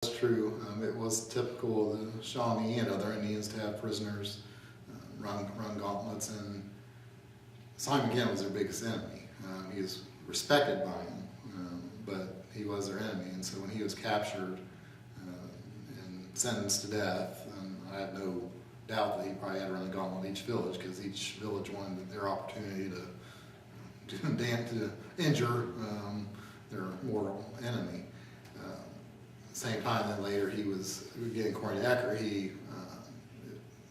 That's true. It was typical of the Shawnee and other Indians to have prisoners run gauntlets, and Simon Kenton was their biggest enemy. He was respected by him, but he was their enemy, and so when he was captured and sentenced to death, I have no doubt that he probably had to run the gauntlet in each village, because each village wanted their opportunity to injure their mortal enemy. Same time, then later he was getting according to Ecker, he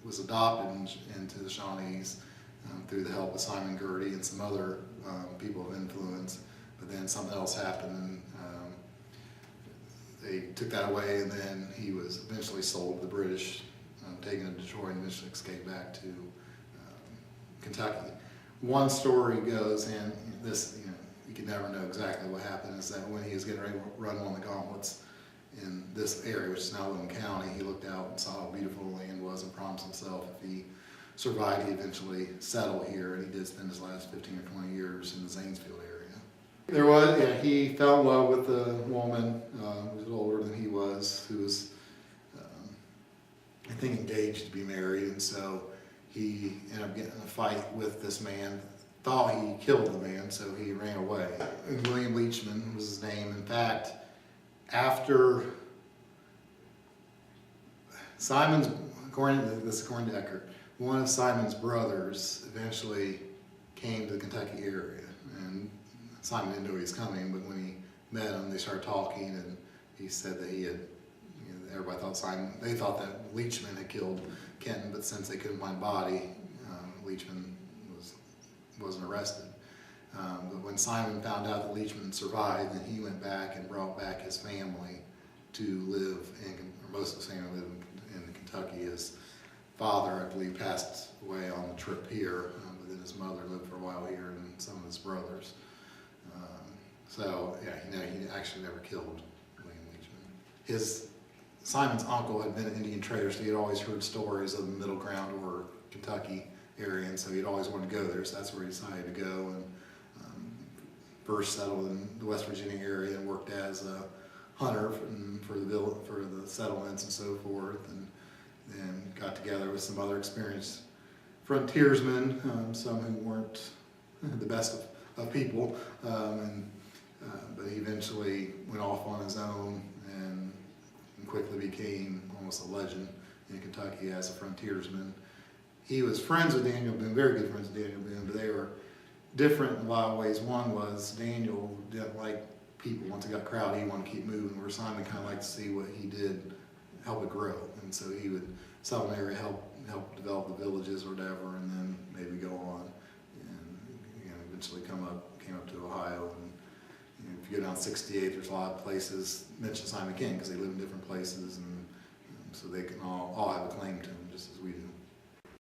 was adopted into the Shawnees through the help of Simon Girty and some other people of influence. But then something else happened, and they took that away, and then he was eventually sold to the British, taken to Detroit, and eventually escaped back to Kentucky. One story goes, and this, you can never know exactly what happened, is that when he was getting ready to run one of the gauntlets in this area, which is now Loudoun County, he looked out and saw how beautiful the land was and promised himself if he survived, he'd eventually settle here, and he did spend his last 15 or 20 years in the Zanesfield area. He fell in love with a woman who was older than he was, who was, I think, engaged to be married, and so he ended up getting in a fight with this man, thought he killed the man, so he ran away. And William Leachman was his name. In fact, after Simon's, according to Eckert, one of Simon's brothers eventually came to the Kentucky area, and Simon didn't know he was coming, but when he met him, they started talking, and he said that he had, everybody thought they thought that Leachman had killed Kenton, but since they couldn't find a body, Leachman wasn't arrested. But when Simon found out that Leachman survived, then he went back and brought back his family to live or most of his family lived in Kentucky. His father, I believe, passed away on the trip here, but then his mother lived for a while here, and some of his brothers. He actually never killed William Leachman. Simon's uncle had been an Indian trader, so he had always heard stories of the Middle Ground or Kentucky area, and so he'd always wanted to go there, so that's where he decided to go, and first settled in the West Virginia area and worked as a hunter for the settlements and so forth, and then got together with some other experienced frontiersmen, some who weren't the best of people, but he eventually went off on his own and quickly became almost a legend in Kentucky as a frontiersman. He was friends with Daniel Boone, very good friends with Daniel Boone, but they were different in a lot of ways. One was Daniel didn't like people. Once it got crowded, he wanted to keep moving, where Simon kind of liked to see what he did, help it grow. And so he would settle an area, help develop the villages or whatever, and then maybe go on and eventually came up to Ohio. And if you go down 68th, there's a lot of places mention Simon King because they live in different places, and so they can all have a claim to him just as we do.